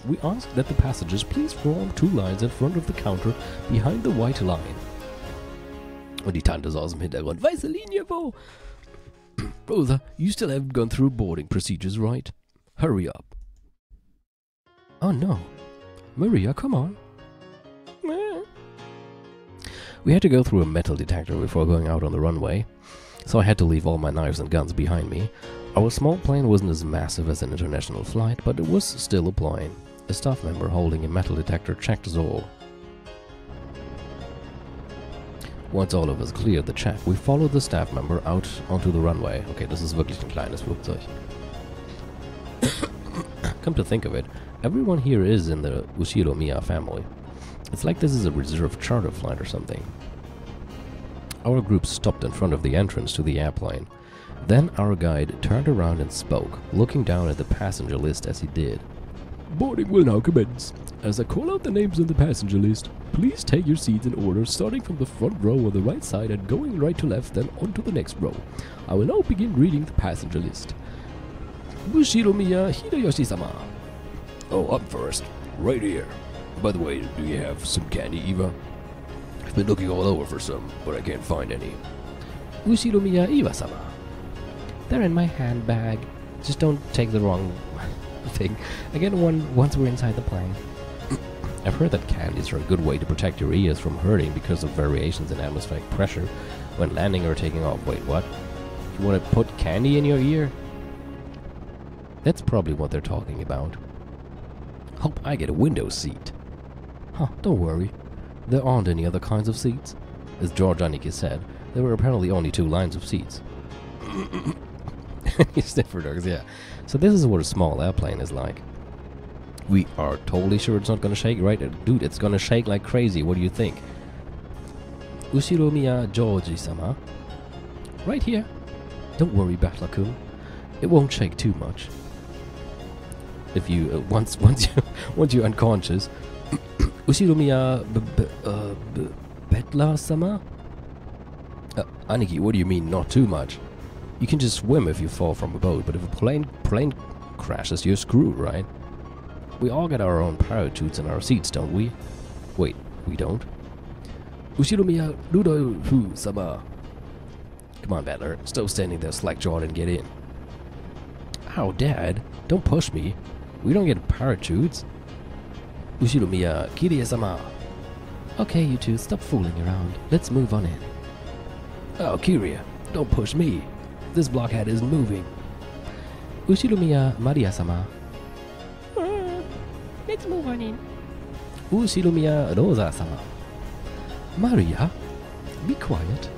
We ask that the passengers please form 2 lines in front of the counter behind the white line. Und die Tante so aus dem Hintergrund. Weiße Linie, wo? Brother, you still haven't gone through boarding procedures, right? Hurry up. Oh no. Maria, come on. We had to go through a metal detector before going out on the runway, so I had to leave all my knives and guns behind me. Our small plane wasn't as massive as an international flight, but it was still a plane. A staff member holding a metal detector checked us all. Once all of us cleared the check, we followed the staff member out onto the runway. Okay, das ist wirklich ein kleines Flugzeug. Come to think of it, everyone here is in the Ushiro-miya family. It's like this is a reserved charter flight or something. Our group stopped in front of the entrance to the airplane. Then our guide turned around and spoke, looking down at the passenger list as he did. Boarding will now commence. As I call out the names on the passenger list, please take your seats in order, starting from the front row on the right side and going right to left, then on to the next row. I will now begin reading the passenger list. Ushiro-miya Hideyoshi-sama. Oh, up first. Right here. By the way, do you have some candy, Eva? I've been looking all over for some, but I can't find any. Ushiro-miya Iwa-sama. They're in my handbag. Just don't take the wrong thing. I get one once we're inside the plane. I've heard that candies are a good way to protect your ears from hurting because of variations in atmospheric pressure when landing or taking off. Wait, what? You want to put candy in your ear? That's probably what they're talking about. Hope I get a window seat. Huh, don't worry. There aren't any other kinds of seats. As George Aniki said, there were apparently only 2 lines of seats. Sniffer dogs, yeah. So this is what a small airplane is like. We are totally sure it's not gonna shake, right? Dude, it's gonna shake like crazy. What do you think? Ushiro-miya Georgie-sama. Right here. Don't worry, Battler-kun. It won't shake too much. If you once you're unconscious. Ushiro-miya Battler-sama. Aniki, what do you mean not too much? You can just swim if you fall from a boat, but if a plane crashes, you're screwed, right? We all get our own parachutes in our seats, don't we? Wait, we don't? Ushiro-miya Rudo-fu-sama. Come on, Battler. Stop standing there slack-jawed and get in. Ow, Dad. Don't push me. We don't get parachutes. Ushiro-miya Kirie-sama. Okay, you two, stop fooling around. Let's move on in. Oh, Kiria, don't push me. This blockhead isn't moving. Ushiro-miya Maria-sama. Let's move on in. Ushiro-miya Rosa-sama. Maria, be quiet.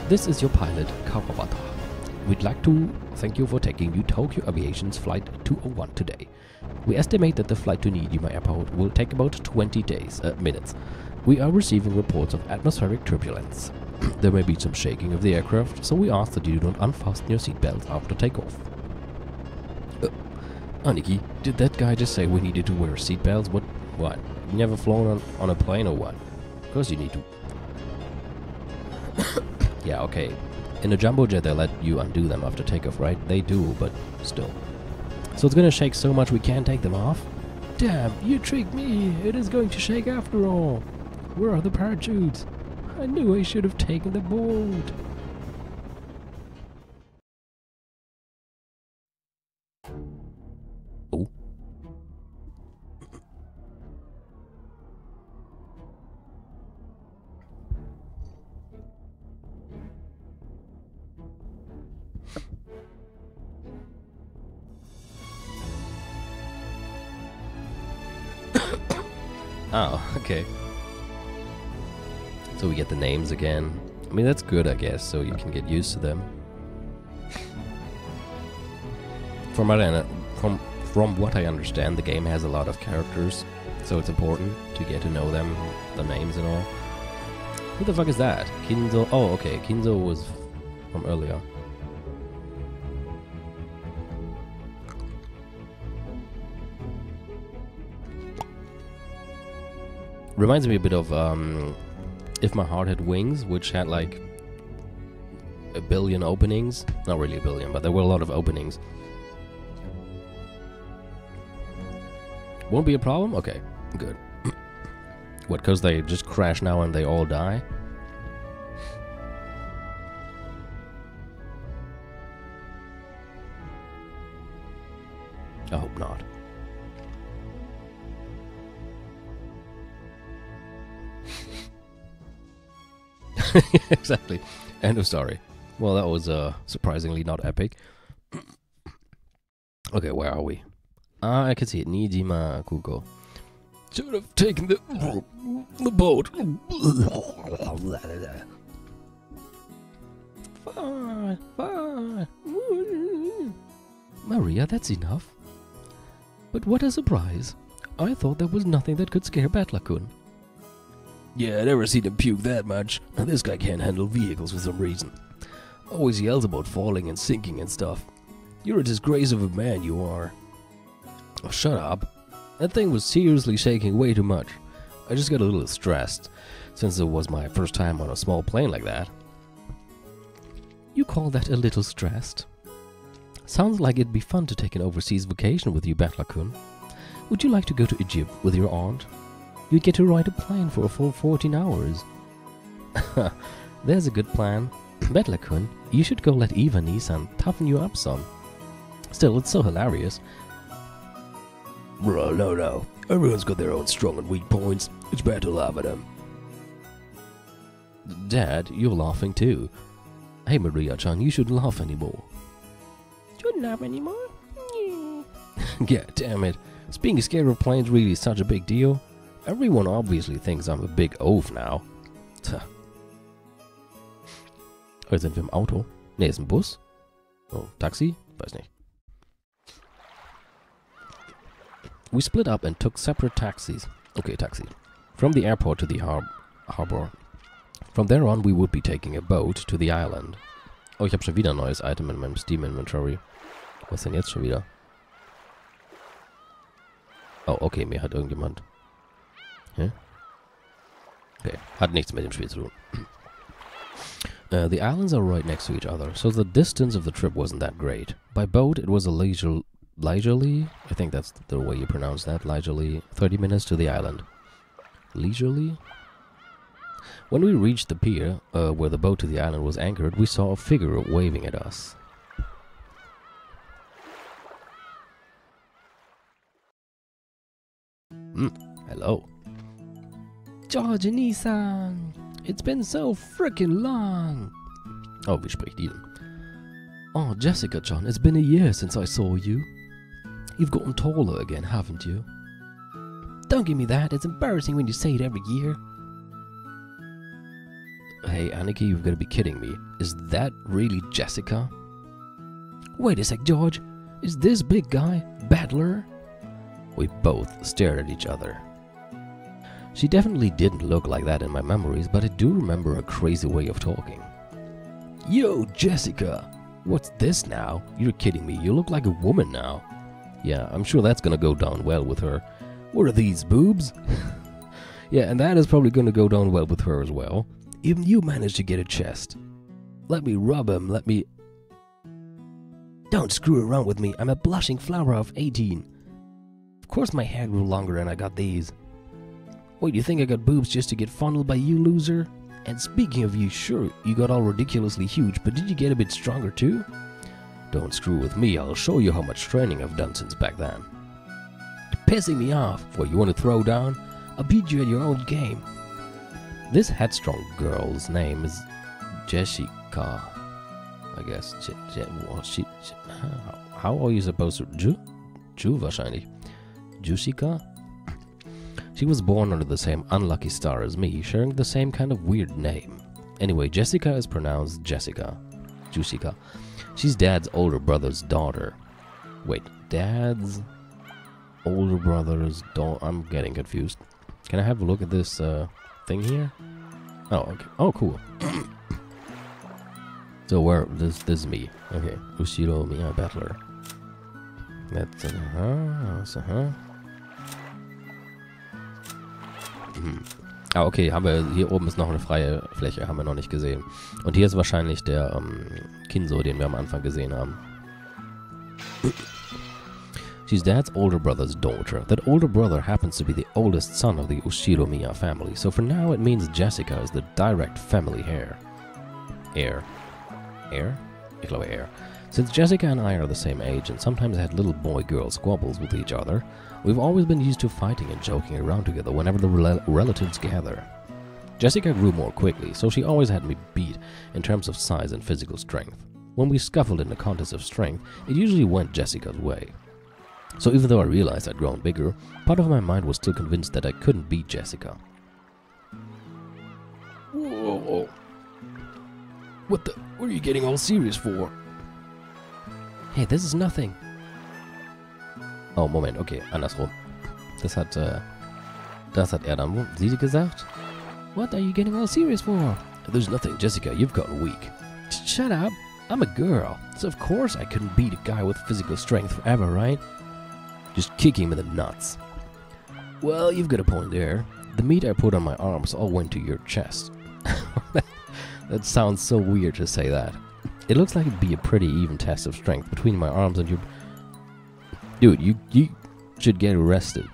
This is your pilot, Kawabata. We'd like to thank you for taking New Tokyo Aviation's Flight 201 today. We estimate that the flight to Niijima Airport will take about 20 minutes. We are receiving reports of atmospheric turbulence. There may be some shaking of the aircraft, so we ask that you do not unfasten your seatbelts after takeoff. Aniki, did that guy just say we needed to wear seatbelts? What? You never flown on a plane or what? Of course you need to. Yeah, okay. In a jumbo jet they let you undo them after takeoff, right? They do, but still. So it's gonna shake so much we can't take them off? Damn, you tricked me! It is going to shake after all! Where are the parachutes? I knew I should have taken the boat! Oh. Oh, okay. So we get the names again. I mean, that's good, I guess, so you can get used to them. From what I understand, the game has a lot of characters, so it's important to get to know them, the names and all. Who the fuck is that? Kinzo? Oh, okay, Kinzo was from earlier. Reminds me a bit of If My Heart Had Wings, which had like a billion openings. Not really a billion, but there were a lot of openings. Won't be a problem? Okay, good. What, because they just crash now and they all die? I hope not. Exactly. End of story. Well, that was surprisingly not epic. Okay, where are we? I can see it. Nijima Kuko. Should have taken the boat. Fine, fine. Maria, that's enough. But what a surprise. I thought there was nothing that could scare Battler-kun. Yeah, I never seen him puke that much. This guy can't handle vehicles for some reason. Always yells about falling and sinking and stuff. You're a disgrace of a man, you are. Oh, shut up. That thing was seriously shaking way too much. I just got a little stressed, since it was my first time on a small plane like that. You call that a little stressed? Sounds like it'd be fun to take an overseas vacation with you, Battler-kun. Would you like to go to Egypt with your aunt? You'd get to ride a plane for a full 14 hours. There's a good plan. Battler-kun, you should go let Eva-Nisan toughen you up some. Still, it's so hilarious. Bro, no. Everyone's got their own strong and weak points. It's bad to laugh at them. Dad, you're laughing too. Hey, Maria-chan, you shouldn't laugh anymore. Shouldn't laugh anymore? Yeah, damn it. Is being scared of planes really such a big deal? Everyone obviously thinks I'm a big oaf now. Sind wir im Auto? Ne, ist ein Bus. Oh, Taxi? Weiß nicht. We split up and took separate taxis. Okay, taxi. From the airport to the harbor. From there on, we would be taking a boat to the island. Oh, ich habe schon wieder ein neues Item in meinem Steam Inventory. Was denn jetzt schon wieder? Oh, okay, mir hat irgendjemand... Hä? Okay, hat nichts mit dem Spiel zu tun. The islands are right next to each other, so the distance of the trip wasn't that great. By boat, it was a leisurely, I think that's the way you pronounce that, leisurely, 30 minutes to the island. Leisurely? When we reached the pier, where the boat to the island was anchored, we saw a figure waving at us. Hello. Georgie-san, it's been so frickin' long. Oh, wie spricht die denn? Oh, Jessica-chan, it's been a year since I saw you. You've gotten taller again, haven't you? Don't give me that, it's embarrassing when you say it every year. Hey, Annika, you've got to be kidding me. Is that really Jessica? Wait a sec, George. Is this big guy Battler? We both stared at each other. She definitely didn't look like that in my memories, but I do remember a crazy way of talking. Yo, Jessica! What's this now? You're kidding me, you look like a woman now. Yeah, I'm sure that's gonna go down well with her. What are these, boobs? Yeah, and that is probably gonna go down well with her as well. Even you managed to get a chest. Let me rub him, let me... Don't screw around with me, I'm a blushing flower of 18. Of course my hair grew longer and I got these. Wait, you think I got boobs just to get fondled by you, loser? And speaking of you, sure, you got all ridiculously huge, but did you get a bit stronger too? Don't screw with me, I'll show you how much training I've done since back then. You're pissing me off. What, you want to throw down? I'll beat you at your own game. This headstrong girl's name is Jessica. I guess. How are you supposed to... Ju wahrscheinlich. Jessica? She was born under the same unlucky star as me, sharing the same kind of weird name. Anyway, Jessica is pronounced Jessica. Jessica. She's Dad's older brother's daughter. Wait, Dad's older brother's daughter... I'm getting confused. Can I have a look at this thing here? Oh, okay. Oh, cool. So where... This is me. Okay. Ushiro Miya Battler. That's... Ah, okay, haben wir, hier oben ist noch eine freie Fläche, haben wir noch nicht gesehen. Und hier ist wahrscheinlich der Kinzo, den wir am Anfang gesehen haben. She's Dad's older brother's daughter. That older brother happens to be the oldest son of the Ushiromiya family, so for now it means Jessica is the direct family heir. Heir? Ich glaube heir. Since Jessica and I are the same age and sometimes had little boy-girl squabbles with each other, we've always been used to fighting and joking around together whenever the relatives gather. Jessica grew more quickly, so she always had me beat in terms of size and physical strength. When we scuffled in a contest of strength, it usually went Jessica's way. So even though I realized I'd grown bigger, part of my mind was still convinced that I couldn't beat Jessica. Whoa. What are you getting all serious for? Hey, this is nothing. Oh, Moment, okay, andersrum. Das hat dann sie gesagt. What are you getting all serious for? There's nothing, Jessica, you've gotten weak. Shut up, I'm a girl, so of course I couldn't beat a guy with physical strength forever, right? Just kick him in the nuts. Well, you've got a point there. The meat I put on my arms all went to your chest. That sounds so weird to say that. It looks like it'd be a pretty even test of strength between my arms and your... Dude, you should get arrested.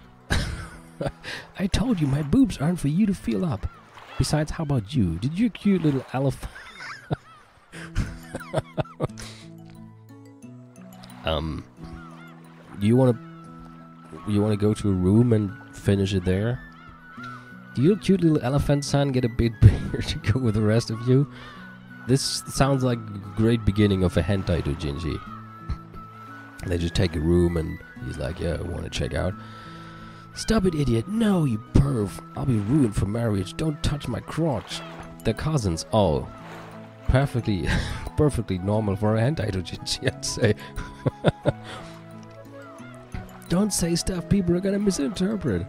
I told you my boobs aren't for you to feel up. Besides, how about you? Did your cute little elephant... You wanna go to a room and finish it there? Do your cute little elephant son get a bit bigger to go with the rest of you? This sounds like a great beginning of a hentai doujinshi. They just take a room and he's like, yeah, I wanna check out. Stop it, idiot. No, you perv. I'll be ruined for marriage. Don't touch my crotch. They're cousins. Oh. Perfectly normal for a hentai doujinshi, I'd say. Don't say stuff people are gonna misinterpret.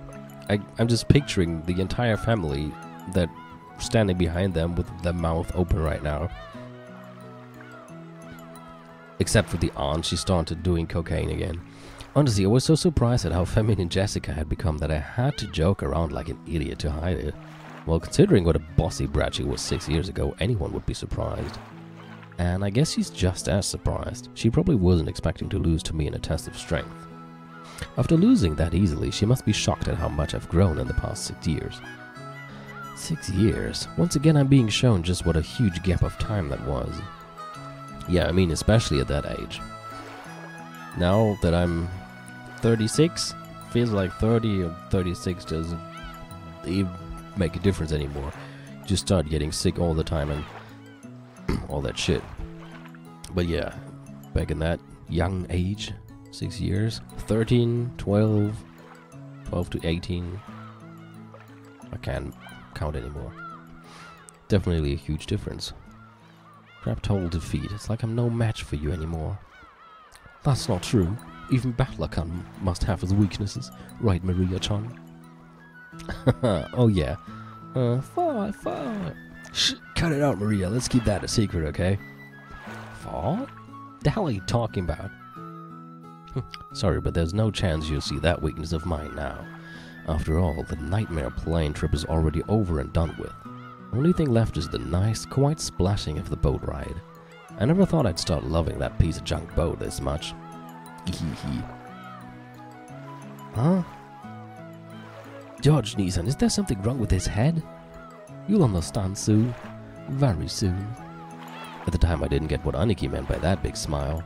I'm just picturing the entire family that standing behind them with their mouth open right now. Except for the aunt, she started doing cocaine again. Honestly, I was so surprised at how feminine Jessica had become that I had to joke around like an idiot to hide it. Well, considering what a bossy brat she was 6 years ago, anyone would be surprised. And I guess she's just as surprised. She probably wasn't expecting to lose to me in a test of strength. After losing that easily, she must be shocked at how much I've grown in the past 6 years. 6 years? Once again, I'm being shown just what a huge gap of time that was. Yeah, I mean, especially at that age. Now that I'm 36, feels like 30 or 36 doesn't even make a difference anymore. You just start getting sick all the time and all that shit. But yeah, back in that young age, 6 years, 13, 12 to 18, I can't count anymore. Definitely a huge difference. Trapped whole defeat. It's like I'm no match for you anymore. That's not true. Even Battler-kun must have his weaknesses, right, Maria-chan? Oh yeah. Fall. Shh, cut it out, Maria. Let's keep that a secret, okay? Fall? The hell are you talking about? Sorry, but there's no chance you'll see that weakness of mine now. After all, the nightmare plane trip is already over and done with. Only thing left is the nice, quiet splashing of the boat ride. I never thought I'd start loving that piece of junk boat this much. Huh? George Neeson, is there something wrong with his head? You'll understand soon. Very soon. At the time I didn't get what Aniki meant by that big smile.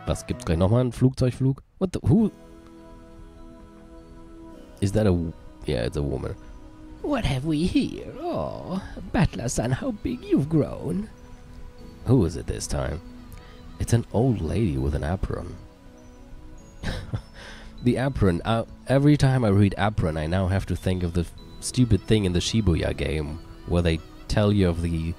Was, gibt's gleich nochmal einen Flugzeugflug? What the, who? Is that a, yeah, it's a woman. What have we here? Oh, Battler-san, how big you've grown. Who is it this time? It's an old lady with an apron. The apron. Every time I read apron, I now have to think of the stupid thing in the Shibuya game where they tell you of the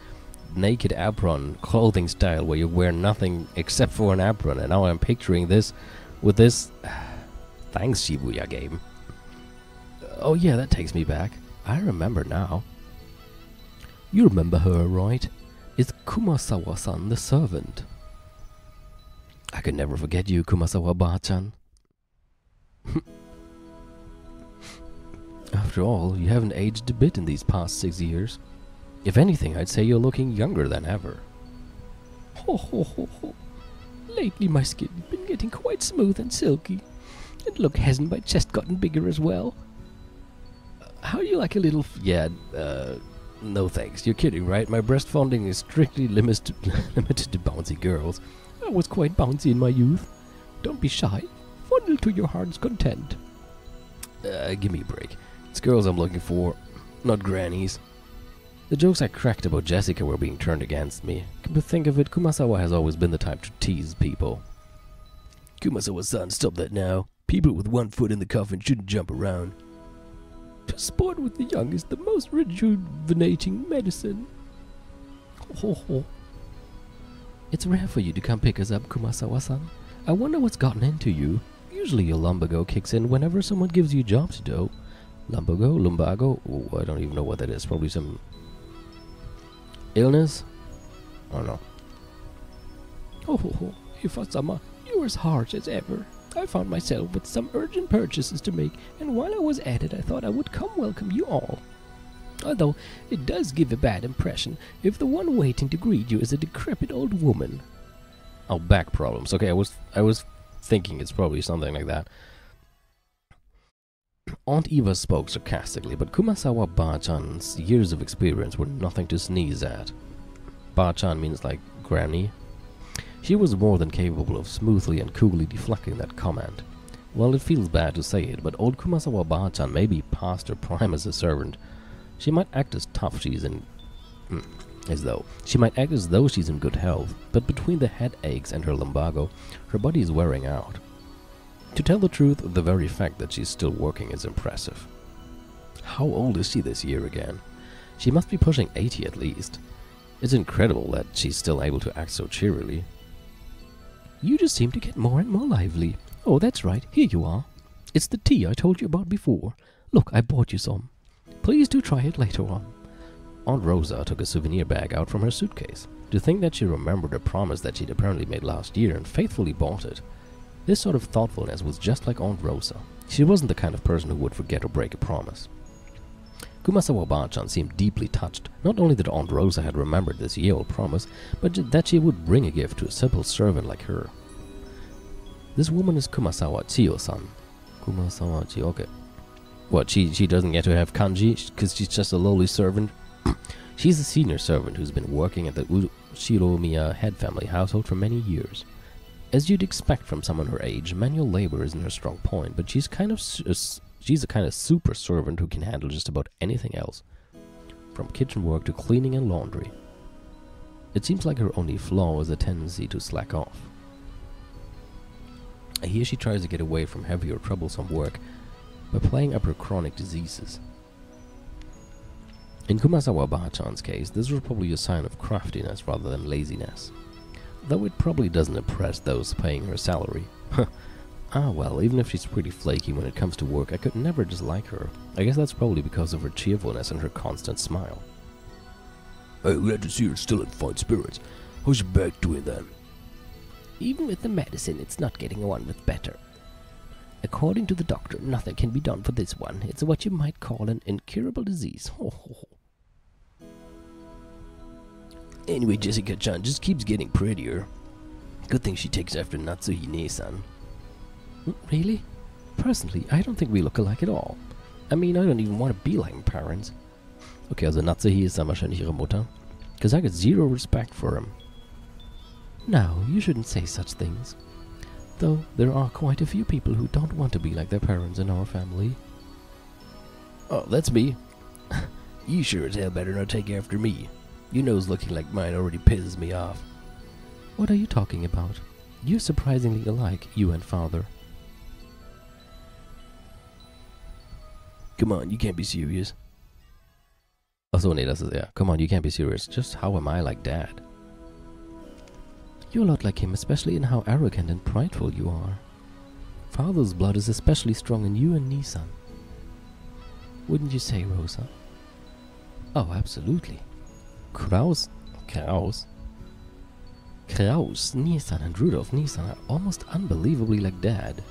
naked apron clothing style where you wear nothing except for an apron. And now I'm picturing this with this... Thanks, Shibuya game. Oh yeah, that takes me back. I remember now. You remember her, right? It's Kumasawa-san, the servant. I could never forget you, Kumasawa-ba-chan. After all, you haven't aged a bit in these past 6 years. If anything, I'd say you're looking younger than ever. Ho ho ho ho. Lately my skin's been getting quite smooth and silky. And look, hasn't my chest gotten bigger as well? How do you like a little... no thanks. You're kidding, right? My breast fondling is strictly limited to bouncy girls. I was quite bouncy in my youth. Don't be shy. Fondle to your heart's content. Give me a break. It's girls I'm looking for, not grannies. The jokes I cracked about Jessica were being turned against me. Come to think of it, Kumasawa has always been the type to tease people. Kumasawa-san, stop that now. People with one foot in the coffin shouldn't jump around. To sport with the young is the most rejuvenating medicine. Ho ho. It's rare for you to come pick us up, Kumasawa-san. I wonder what's gotten into you. Usually your lumbago kicks in whenever someone gives you a job to do. Lumbago? Oh, I don't even know what that is. Probably some illness? I don't know. Oh ho ho. Ifasama, you're as harsh as ever. I found myself with some urgent purchases to make, and while I was at it I thought I would come welcome you all. Although it does give a bad impression if the one waiting to greet you is a decrepit old woman. Oh, back problems. Okay, I was thinking it's probably something like that. Aunt Eva spoke sarcastically, but Kumasawa Ba-chan's years of experience were nothing to sneeze at. Ba-chan means like granny. She was more than capable of smoothly and coolly deflecting that comment. Well, it feels bad to say it, but old Kumasawa Ba-chan may be past her prime as a servant. She might act as though she's in good health, but between the headaches and her lumbago, her body is wearing out. To tell the truth, the very fact that she's still working is impressive. How old is she this year again? She must be pushing 80 at least. It's incredible that she's still able to act so cheerily. You just seem to get more and more lively. Oh, that's right, here you are. It's the tea I told you about before. Look, I bought you some. Please do try it later on. Aunt Rosa took a souvenir bag out from her suitcase. To think that she remembered a promise that she'd apparently made last year and faithfully bought it. This sort of thoughtfulness was just like Aunt Rosa. She wasn't the kind of person who would forget or break a promise. Kumasawa Ba-chan seemed deeply touched, not only that Aunt Rosa had remembered this year-old promise, but that she would bring a gift to a simple servant like her. This woman is Kumasawa Chiyo-san. Kumasawa Chiyo, okay. What, she doesn't get to have kanji because she's just a lowly servant? She's a senior servant who's been working at the Shiromiya head family household for many years. As you'd expect from someone her age, manual labor isn't her strong point, but she's a kind of super servant who can handle just about anything else, from kitchen work to cleaning and laundry. It seems like her only flaw is a tendency to slack off. Here she tries to get away from heavy or troublesome work by playing up her chronic diseases. In Kumasawa Ba-chan's case, this was probably a sign of craftiness rather than laziness. Though it probably doesn't impress those paying her salary. Ah well, even if she's pretty flaky when it comes to work, I could never dislike her. I guess that's probably because of her cheerfulness and her constant smile. Hey, glad to see you're still in fine spirits. How's your back doing then? Even with the medicine, it's not getting on with better. According to the doctor, nothing can be done for this one. It's what you might call an incurable disease. Ho ho ho. Anyway, Jessica-chan just keeps getting prettier. Good thing she takes after Natsuhine-san. Really? Personally, I don't think we look alike at all. I mean, I don't even want to be like my parents. Okay, also Natsuhi ist dann wahrscheinlich ihre Mutter. Because I got zero respect for him. No, you shouldn't say such things. Though there are quite a few people who don't want to be like their parents in our family. Oh, that's me. You sure as hell better not take after me. Your nose looking like mine already pisses me off. What are you talking about? You're surprisingly alike, you and father. Come on, you can't be serious. Achso, nee, das ist er. Come on, you can't be serious. Just how am I like Dad? You're a lot like him, especially in how arrogant and prideful you are. Father's blood is especially strong in you and Nissan. Wouldn't you say, Rosa? Oh, absolutely. Kraus, Nissan and Rudolph Nissan are almost unbelievably like Dad.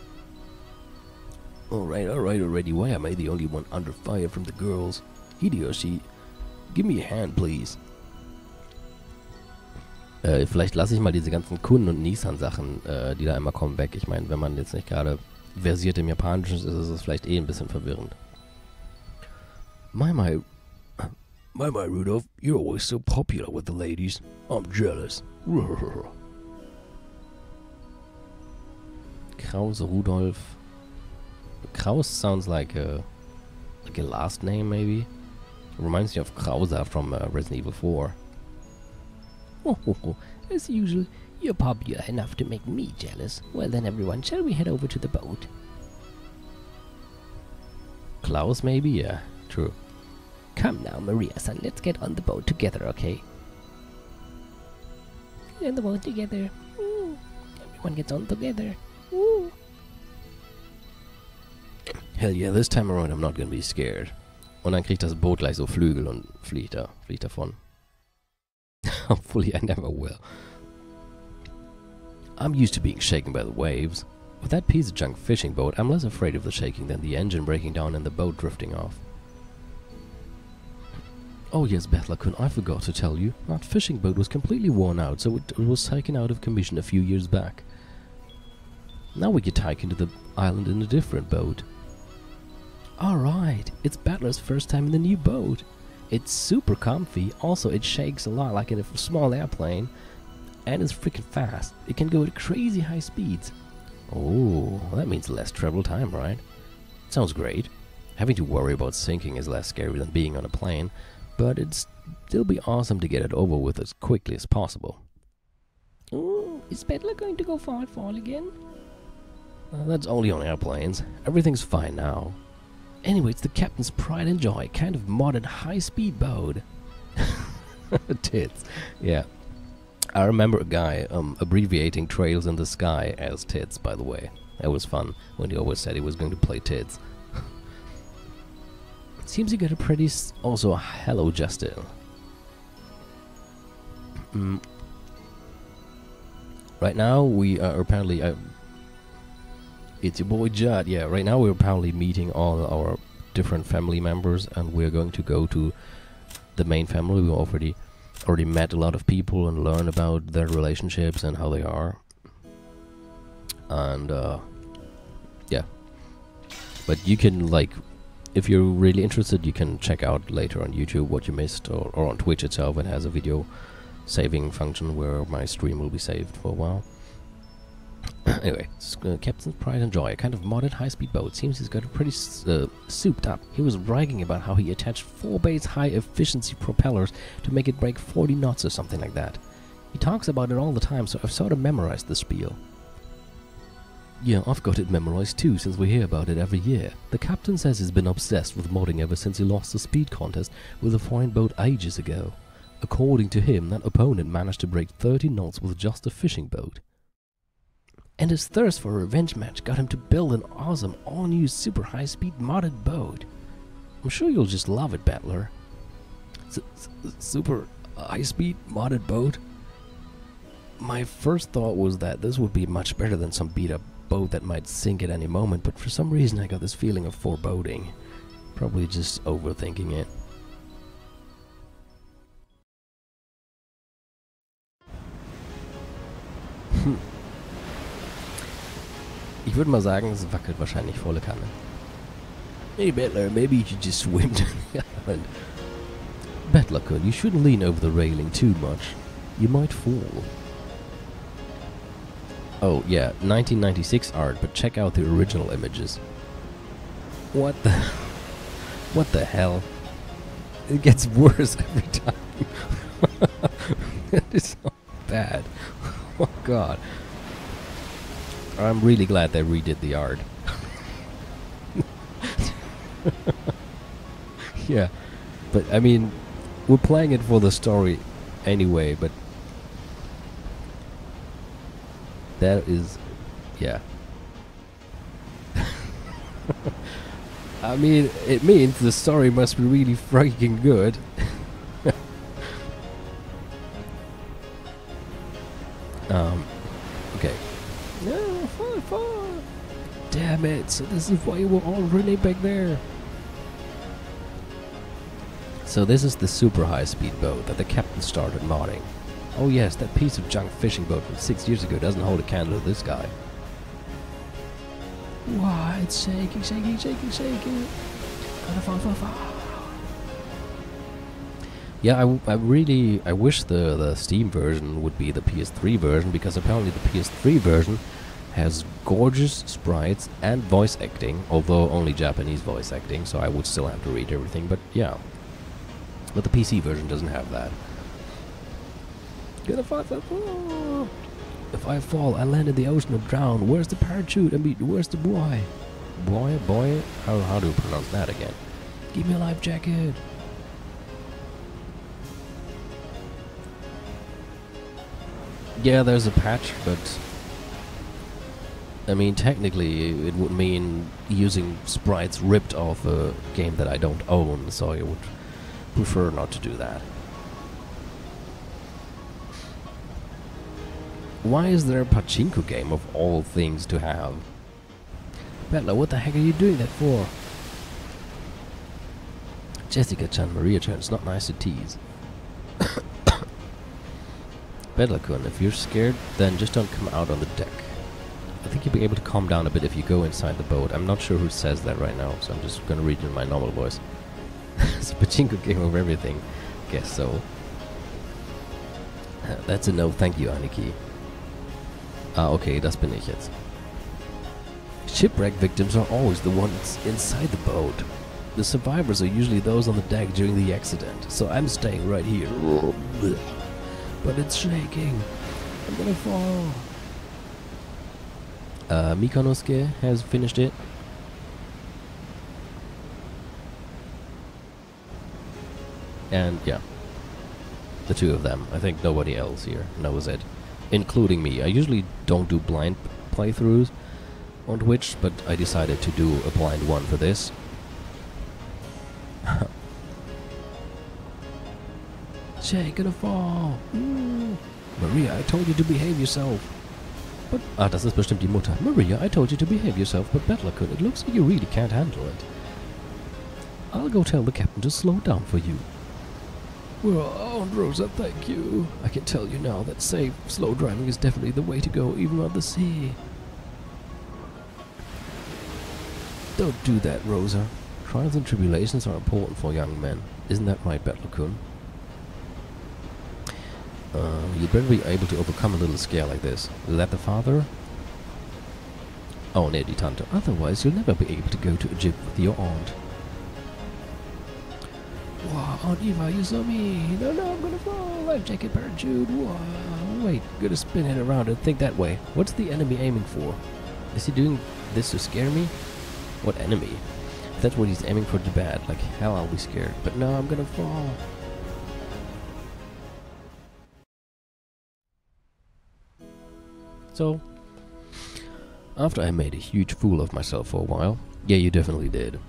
Alright already. Why am I the only one under fire from the girls? Hideyoshi, give me a hand, please. Vielleicht lasse ich mal diese ganzen Kunden- und Nissan-Sachen, die da immer kommen, weg. Ich meine, wenn man jetzt nicht gerade versiert im Japanischen ist, ist es vielleicht eh ein bisschen verwirrend. My, Rudolph, you're always so popular with the ladies. I'm jealous. Kraus Rudolph. Kraus sounds like a last name, maybe. Reminds me of Krauser from Resident Evil 4. Oh, as usual, you're popular enough to make me jealous. Well then, everyone, shall we head over to the boat? Klaus, maybe? Yeah, true. Come now, Maria-san, let's get on the boat together, okay? Get on the boat together. Ooh. Everyone gets on together. Ooh. Hell yeah, this time around I'm not gonna be scared. Und dann kriegt das Boot gleich so Flügel und fliegt davon. Hopefully I never will. I'm used to being shaken by the waves. With that piece of junk fishing boat, I'm less afraid of the shaking than the engine breaking down and the boat drifting off. Oh yes, Bethlakun, I forgot to tell you. That fishing boat was completely worn out, so it was taken out of commission a few years back. Now we get taken to the island in a different boat. Alright, it's Battler's first time in the new boat. It's super comfy, also it shakes a lot like in a small airplane, and it's freaking fast. It can go at crazy high speeds. Oh, that means less travel time, right? Sounds great. Having to worry about sinking is less scary than being on a plane, but it'd still be awesome to get it over with as quickly as possible. Oh, is Battler going to go fall again? That's only on airplanes. Everything's fine now. Anyway, it's the captain's pride and joy, kind of modern high-speed boat. Tits. Yeah. I remember a guy abbreviating Trails in the Sky as Tits, by the way. That was fun, when he always said he was going to play Tits. Seems you got a pretty... Also, hello, Justin. Right now, we are apparently... It's your boy Judd. Yeah, right now we're apparently meeting all our different family members, and we're going to go to the main family. We already met a lot of people and learn about their relationships and how they are. And yeah, but you can, like, if you're really interested, you can check out later on YouTube what you missed, or on Twitch itself. It has a video saving function where my stream will be saved for a while. Anyway, Captain's Pride and Joy, a kind of modern high-speed boat. Seems he's got a pretty souped up. He was bragging about how he attached 4 base high-efficiency propellers to make it break 40 knots or something like that. He talks about it all the time, so I've sort of memorized the spiel. Yeah, I've got it memorized too, since we hear about it every year. The captain says he's been obsessed with modding ever since he lost the speed contest with a foreign boat ages ago. According to him, that opponent managed to break 30 knots with just a fishing boat. And his thirst for a revenge match got him to build an awesome, all-new, super high-speed modded boat. I'm sure you'll just love it, Battler. Super high-speed modded boat? My first thought was that this would be much better than some beat-up boat that might sink at any moment, but for some reason I got this feeling of foreboding. Probably just overthinking it. Ich würde mal sagen, es wackelt wahrscheinlich volle Kanne. Hey Battler, maybe you should just swim to the island. Battler, you shouldn't lean over the railing too much. You might fall. Oh yeah, 1996 art, but check out the original images. What the hell? It gets worse every time. It is so bad. Oh god. I'm really glad they redid the art. Yeah, but I mean, we're playing it for the story anyway, but that is, yeah. I mean, it means the story must be really freaking good. Okay. No, fall. Damn it, so this is why you were all really back there. So this is the super high-speed boat that the captain started modding. Oh yes, that piece of junk fishing boat from 6 years ago doesn't hold a candle to this guy. Wow, it's shaking, shaking, shaking, shaking. Gonna fall, fall, fall. Yeah, I wish the Steam version would be the PS3 version, because apparently the PS3 version has gorgeous sprites and voice acting, although only Japanese voice acting, so I would still have to read everything, but yeah. But the PC version doesn't have that. Gonna fall, fall, fall. If I fall, I land in the ocean and drown. Where's the parachute? I mean, where's the boy? Boy? How do you pronounce that again? Give me a life jacket. Yeah, there's a patch, but I mean, technically it would mean using sprites ripped off a game that I don't own, so I would prefer not to do that. Why is there a pachinko game of all things to have? Bella, what the heck are you doing that for? Jessica-chan, Maria-chan, it's not nice to tease. Bedla-kun, if you're scared, then just don't come out on the deck. I think you'll be able to calm down a bit if you go inside the boat. I'm not sure who says that right now, so I'm just gonna read it in my normal voice. It's a pachinko game of everything. Guess so. That's a no, thank you, Aniki. Ah, okay, das bin ich jetzt. Shipwreck victims are always the ones inside the boat. The survivors are usually those on the deck during the accident, so I'm staying right here. But it's shaking. I'm gonna fall. Mikonosuke has finished it. And yeah, the two of them. I think nobody else here knows it, including me. I usually don't do blind playthroughs on Twitch, but I decided to do a blind one for this. Shay, gonna fall. Maria, I told you to behave yourself. But das ist bestimmt die Mutter. Maria, I told you to behave yourself, but Bedla-kun, it looks like you really can't handle it. I'll go tell the captain to slow down for you. Well, Aunt Rosa, thank you. I can tell you now that safe, slow driving is definitely the way to go, even on the sea. Don't do that, Rosa. Trials and tribulations are important for young men. Isn't that right, Bedla-kun? You'd better be able to overcome a little scare like this. Is that the father? Oh, nee, die Tante. Otherwise, you'll never be able to go to Egypt with your aunt. Wow, Aunt Eva, you saw me. No, I'm gonna fall. Life jacket, parachute. Wow. Wait, gonna spin it around and think that way. What's the enemy aiming for? Is he doing this to scare me? What enemy? If that's what he's aiming for, too bad. Like hell, I'll be scared. But no, I'm gonna fall. So, after I made a huge fool of myself for a while, yeah, you definitely did,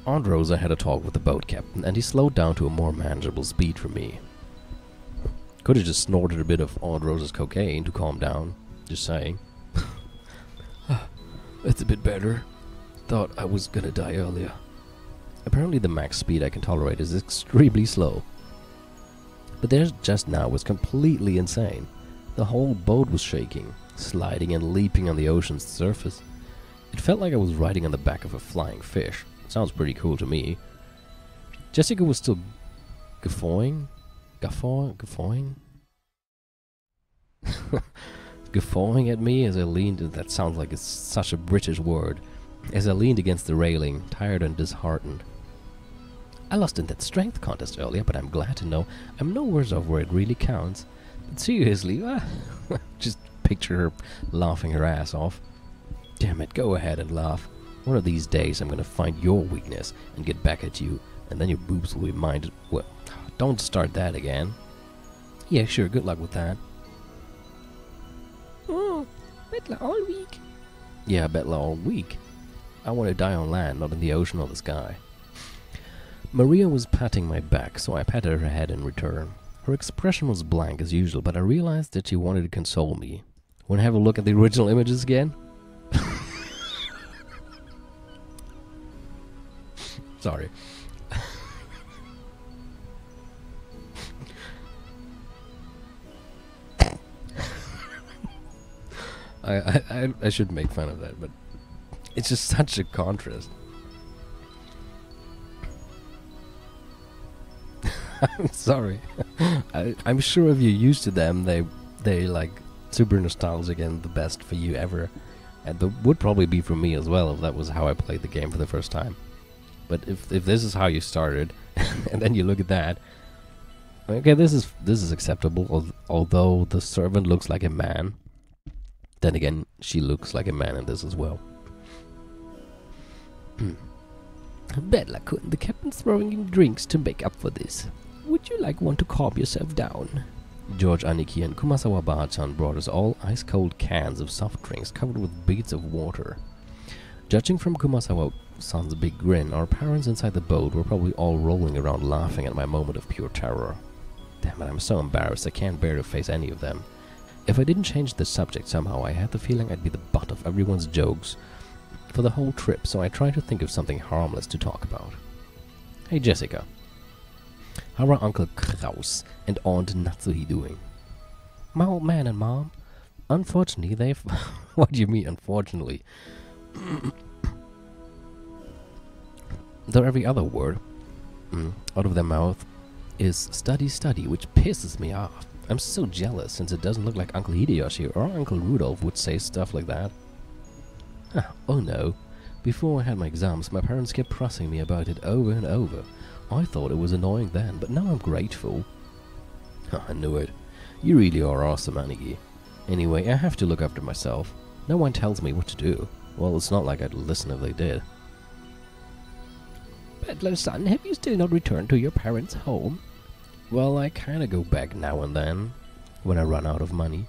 Aunt Rosa had a talk with the boat captain, and he slowed down to a more manageable speed for me. Could have just snorted a bit of Aunt Rosa's cocaine to calm down, just saying. That's a bit better. Thought I was gonna die earlier. Apparently the max speed I can tolerate is extremely slow. But theirs just now was completely insane. The whole boat was shaking, sliding and leaping on the ocean's surface. It felt like I was riding on the back of a flying fish. Sounds pretty cool to me. Jessica was still guffawing? Guffawing at me as I leaned. That sounds like it's such a British word. As I leaned against the railing, tired and disheartened. I lost in that strength contest earlier, but I'm glad to know I'm no worse off where it really counts. But seriously, just picture her laughing her ass off. Damn it, go ahead and laugh. One of these days I'm gonna find your weakness and get back at you, and then your boobs will be mine. Well, don't start that again. Yeah, sure, good luck with that. Oh, Betla all week. Yeah, Betla all week. I want to die on land, not in the ocean or the sky. Maria was patting my back, so I patted her head in return. Her expression was blank as usual, but I realized that she wanted to console me. Want to have a look at the original images again? Sorry. I should make fun of that, but it's just such a contrast. I'm sorry. I'm sure if you're used to them, they like super nostalgic and the best for you ever. And that would probably be for me as well if that was how I played the game for the first time. But if this is how you started, and then you look at that, okay, this is acceptable. Although the servant looks like a man, then again, she looks like a man in this as well. Bad luck, the captain's throwing in drinks to make up for this. Would you like one to calm yourself down? George, Aniki, and Kumasawa Ba-chan brought us all ice-cold cans of soft drinks covered with beads of water. Judging from Kumasawa-san's big grin, our parents inside the boat were probably all rolling around laughing at my moment of pure terror. Damn it, I'm so embarrassed I can't bear to face any of them. If I didn't change the subject somehow, I had the feeling I'd be the butt of everyone's jokes for the whole trip, so I tried to think of something harmless to talk about. Hey Jessica, how are Uncle Kraus and Aunt Natsuhi doing? My old man and Mom, unfortunately, they've... What do you mean, unfortunately? Though every other word out of their mouth is study, study, which pisses me off. I'm so jealous since it doesn't look like Uncle Hideyoshi or Uncle Rudolph would say stuff like that. Oh no. Before I had my exams, my parents kept pressing me about it over and over. I thought it was annoying then, but now I'm grateful. I knew it. You really are awesome, Aniki. Anyway, I have to look after myself. No one tells me what to do. Well, it's not like I'd listen if they did. Peddler son, have you still not returned to your parents' home? Well, I kinda go back now and then, when I run out of money.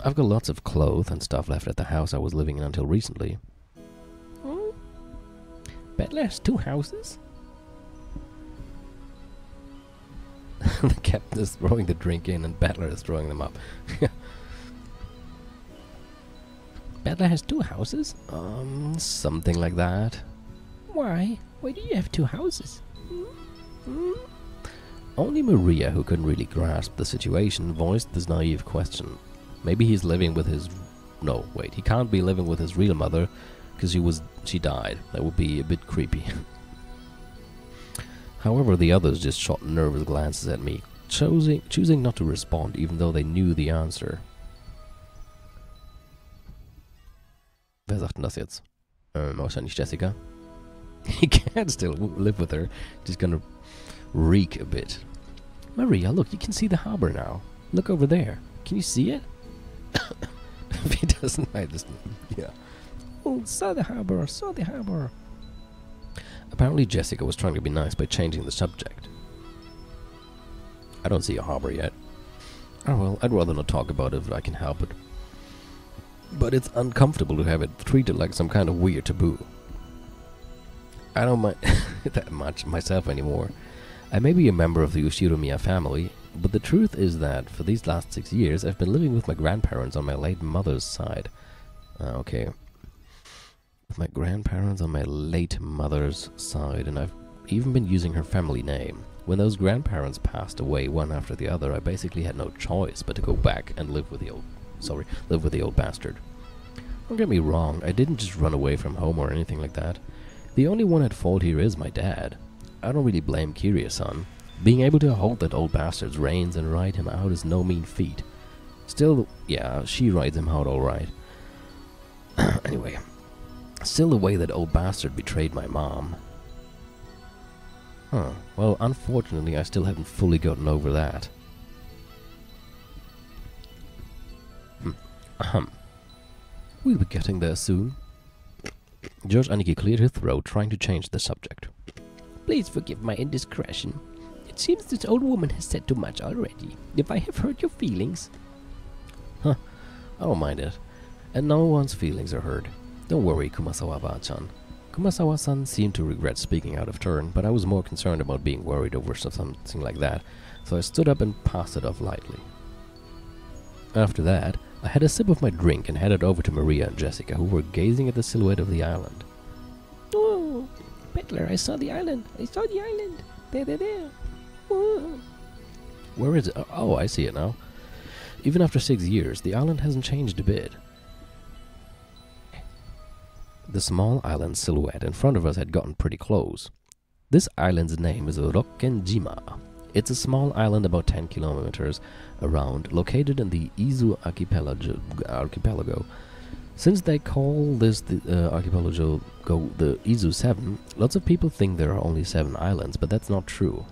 I've got lots of clothes and stuff left at the house I was living in until recently. Peddler has 2 houses? The captain is throwing the drink in and Battler is throwing them up. Battler has 2 houses? Something like that. Why? Why do you have 2 houses? Only Maria, who couldn't really grasp the situation, voiced this naive question. Maybe he's living with his... No, wait, he can't be living with his real mother, because she died. That would be a bit creepy. However, the others just shot nervous glances at me, choosing not to respond even though they knew the answer. Wer sagt denn das jetzt? Wahrscheinlich Jessica. He can't still live with her. She's gonna reek a bit. Maria, look, you can see the harbor now. Look over there. Can you see it? If he doesn't, I just... Yeah. Oh, saw the harbor, saw the harbor. Apparently Jessica was trying to be nice by changing the subject. I don't see a harbor yet. Oh well, I'd rather not talk about it if I can help it. But it's uncomfortable to have it treated like some kind of weird taboo. I don't mind that much myself anymore. I may be a member of the Ushiromiya family, but the truth is that for these last 6 years I've been living with my grandparents on my late mother's side. Okay. With my grandparents on my late mother's side, and I've even been using her family name. When those grandparents passed away one after the other, I basically had no choice but to go back and live with the old bastard. Don't get me wrong, I didn't just run away from home or anything like that. The only one at fault here is my dad. I don't really blame Kiryu-san. Being able to hold that old bastard's reins and ride him out is no mean feat. Still, yeah, she rides him out alright. Anyway, still the way that old bastard betrayed my mom. Well, unfortunately, I still haven't fully gotten over that. We'll be getting there soon. George Aniki cleared her throat, trying to change the subject. Please forgive my indiscretion. It seems this old woman has said too much already. If I have hurt your feelings... I don't mind it. And no one's feelings are hurt. Don't worry, Kumasawa-ba-chan. Kumasawa-san seemed to regret speaking out of turn, but I was more concerned about being worried over something like that, so I stood up and passed it off lightly. After that, I had a sip of my drink and headed over to Maria and Jessica, who were gazing at the silhouette of the island. Oh, Peddler, I saw the island. I saw the island. There. Whoa. Where is it? Oh, I see it now. Even after 6 years, the island hasn't changed a bit. The small island silhouette in front of us had gotten pretty close. This island's name is Rokkenjima. It's a small island about 10 kilometers around, located in the Izu archipelago. Since they call this the archipelago the Izu 7, lots of people think there are only 7 islands, but that's not true.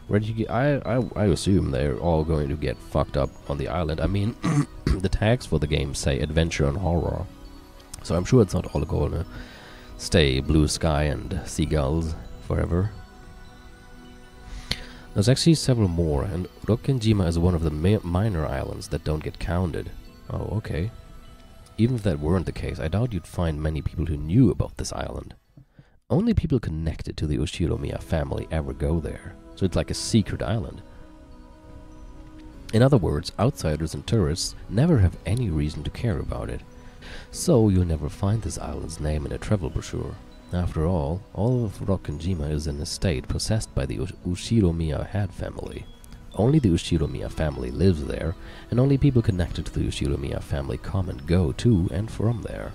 Where did you get? I assume they're all going to get fucked up on the island. I mean, the tags for the game say adventure and horror, so I'm sure it's not all going to stay blue sky and seagulls forever. There's actually several more, and Rokkenjima is one of the minor islands that don't get counted. Oh, okay. Even if that weren't the case, I doubt you'd find many people who knew about this island. Only people connected to the Ushiromiya family ever go there, so it's like a secret island. In other words, outsiders and tourists never have any reason to care about it. So you'll never find this island's name in a travel brochure. After all of Rokkenjima is an estate possessed by the Ushiromiya head family. Only the Ushiromiya family lives there, and only people connected to the Ushiromiya family come and go to and from there.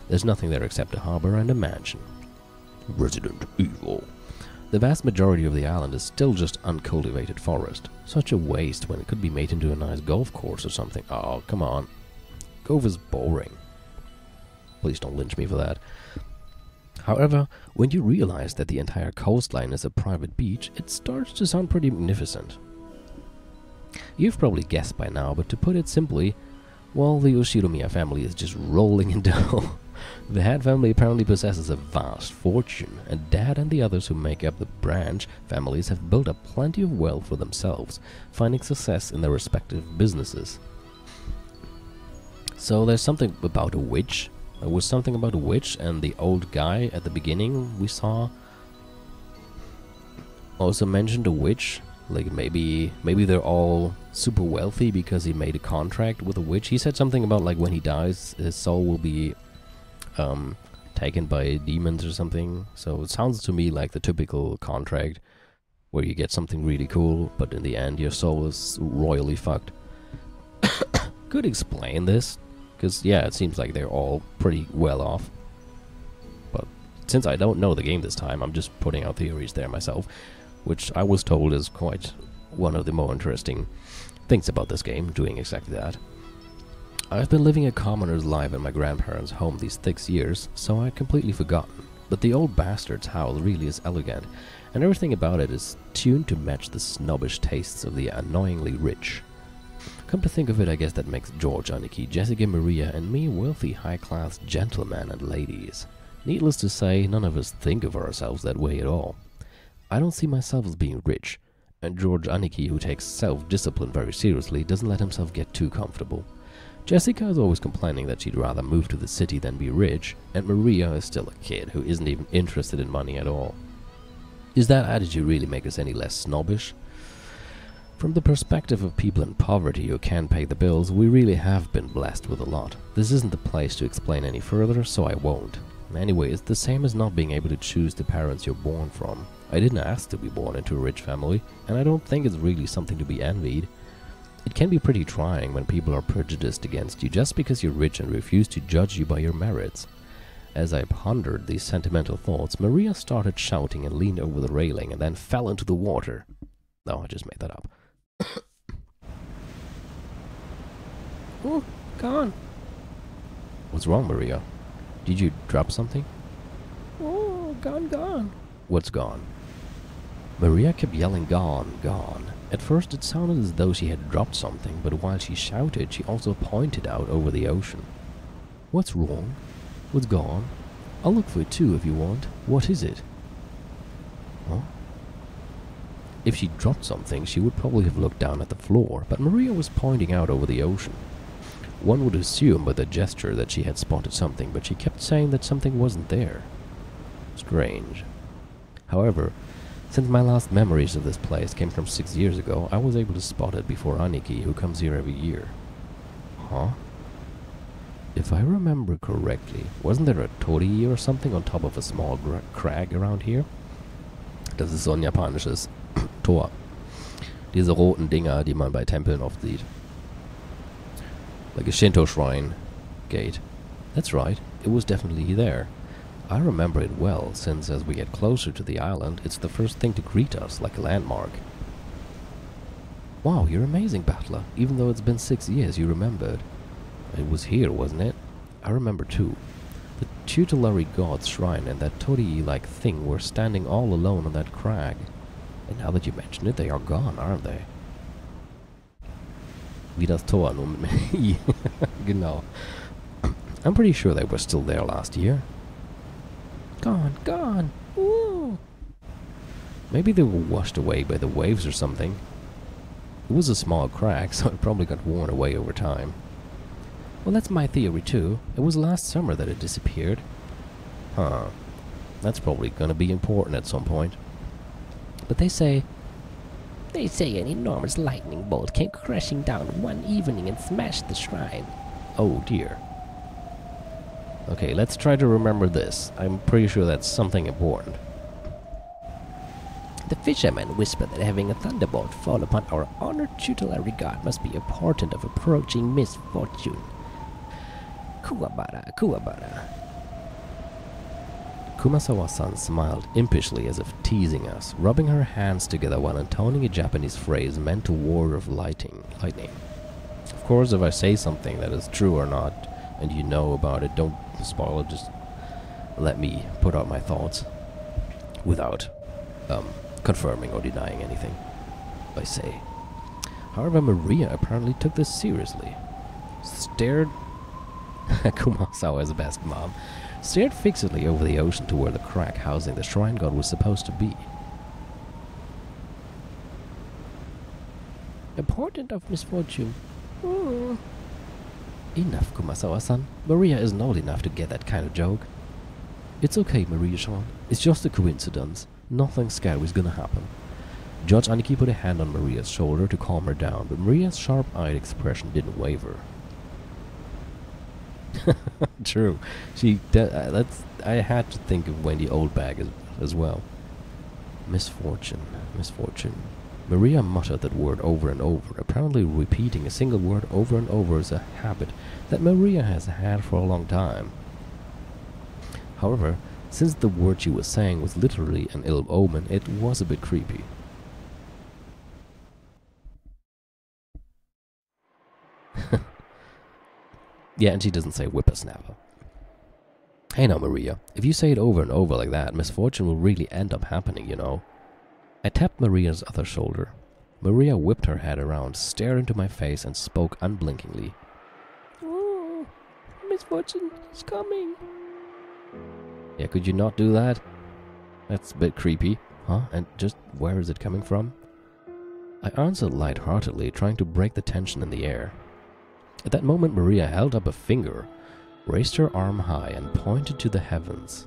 There's nothing there except a harbor and a mansion. Resident Evil. The vast majority of the island is still just uncultivated forest. Such a waste when it could be made into a nice golf course or something. Oh, come on. Golf is boring. Please don't lynch me for that. However, when you realize that the entire coastline is a private beach, it starts to sound pretty magnificent. You've probably guessed by now, but to put it simply, well, the Ushiromiya family is just rolling in dough. The head family apparently possesses a vast fortune, and Dad and the others who make up the branch families have built up plenty of wealth for themselves, finding success in their respective businesses. So there's something about a witch. There was something about a witch, and the old guy at the beginning we saw also mentioned a witch. Like maybe they're all super wealthy because he made a contract with a witch. He said something about like when he dies, his soul will be taken by demons or something. So it sounds to me like the typical contract where you get something really cool, but in the end your soul is royally fucked. Could explain this, because yeah, it seems like they're all pretty well off. But since I don't know the game this time, I'm just putting out theories there myself, which I was told is quite one of the more interesting things about this game, doing exactly that. I've been living a commoner's life in my grandparents' home these 6 years, so I'd completely forgotten. But the old bastard's house really is elegant, and everything about it is tuned to match the snobbish tastes of the annoyingly rich. Come to think of it, I guess that makes George, Aniki, Jessica, Maria, and me wealthy, high-class gentlemen and ladies. Needless to say, none of us think of ourselves that way at all. I don't see myself as being rich, and George Aniki, who takes self-discipline very seriously, doesn't let himself get too comfortable. Jessica is always complaining that she'd rather move to the city than be rich, and Maria is still a kid who isn't even interested in money at all. Does that attitude really make us any less snobbish? From the perspective of people in poverty who can't pay the bills, we really have been blessed with a lot. This isn't the place to explain any further, so I won't. Anyway, it's the same as not being able to choose the parents you're born from. I didn't ask to be born into a rich family, and I don't think it's really something to be envied. It can be pretty trying when people are prejudiced against you just because you're rich and refuse to judge you by your merits. As I pondered these sentimental thoughts, Maria started shouting and leaned over the railing and then fell into the water. No, I just made that up. Oh, gone. What's wrong, Maria? Did you drop something? Oh, gone. What's gone? Maria kept yelling, "Gone, gone." At first it sounded as though she had dropped something, but while she shouted, she also pointed out over the ocean. What's wrong? What's gone? I'll look for it too if you want. What is it? Huh? If she dropped something, she would probably have looked down at the floor, but Maria was pointing out over the ocean. One would assume by the gesture that she had spotted something, but she kept saying that something wasn't there. Strange. However, since my last memories of this place came from 6 years ago, I was able to spot it before Aniki, who comes here every year. Huh? If I remember correctly, wasn't there a torii or something on top of a small crag around here? Das ist so ein japanisches Tor. Diese roten Dinger, die man bei Tempeln oft sieht. Like a Shinto shrine gate. That's right, it was definitely there. I remember it well, since as we get closer to the island, it's the first thing to greet us, like a landmark. Wow, you're amazing, Battler. Even though it's been 6 years, you remembered. It was here, wasn't it? I remember too. The tutelary god's shrine and that torii-like thing were standing all alone on that crag. And now that you mention it, they are gone, aren't they? Wie das Tor nur mit I. Genau. I'm pretty sure they were still there last year. Gone, gone. Ooh. Maybe they were washed away by the waves or something. It was a small crack, so it probably got worn away over time. Well, that's my theory too. It was last summer that it disappeared. Huh. That's probably gonna be important at some point. But they say an enormous lightning bolt came crashing down one evening and smashed the shrine. Oh dear. Okay, let's try to remember this. I'm pretty sure that's something important. The fishermen whisper that having a thunderbolt fall upon our honored tutelary god must be a portent of approaching misfortune. Kuwabara, Kuwabara. Kumasawa-san smiled impishly as if teasing us, rubbing her hands together while intoning a Japanese phrase meant to ward off lightning. Of course, if I say something that is true or not, and you know about it, don't spoil it, just let me put out my thoughts without confirming or denying anything I say. However, Maria apparently took this seriously. Stared Kumasawa is the best mom. Stared fixedly over the ocean to where the crack housing the shrine god was supposed to be. A portent of misfortune. Oh. Enough, Kumasawa-san. Maria isn't old enough to get that kind of joke. It's okay, Maria-san. It's just a coincidence. Nothing scary is gonna happen. Judge Aniki put a hand on Maria's shoulder to calm her down, but Maria's sharp-eyed expression didn't waver. True. I had to think of Wendy Oldbag as well. Misfortune. Misfortune. Maria muttered that word over and over, apparently repeating a single word over and over is a habit that Maria has had for a long time. However, since the word she was saying was literally an ill omen, it was a bit creepy. Yeah, and she doesn't say whippersnapper. Hey now, Maria, if you say it over and over like that, misfortune will really end up happening, you know. I tapped Maria's other shoulder. Maria whipped her head around, stared into my face, and spoke unblinkingly. Oh, misfortune is coming. Yeah, could you not do that? That's a bit creepy. Huh? And just where is it coming from? I answered lightheartedly, trying to break the tension in the air. At that moment, Maria held up a finger, raised her arm high, and pointed to the heavens.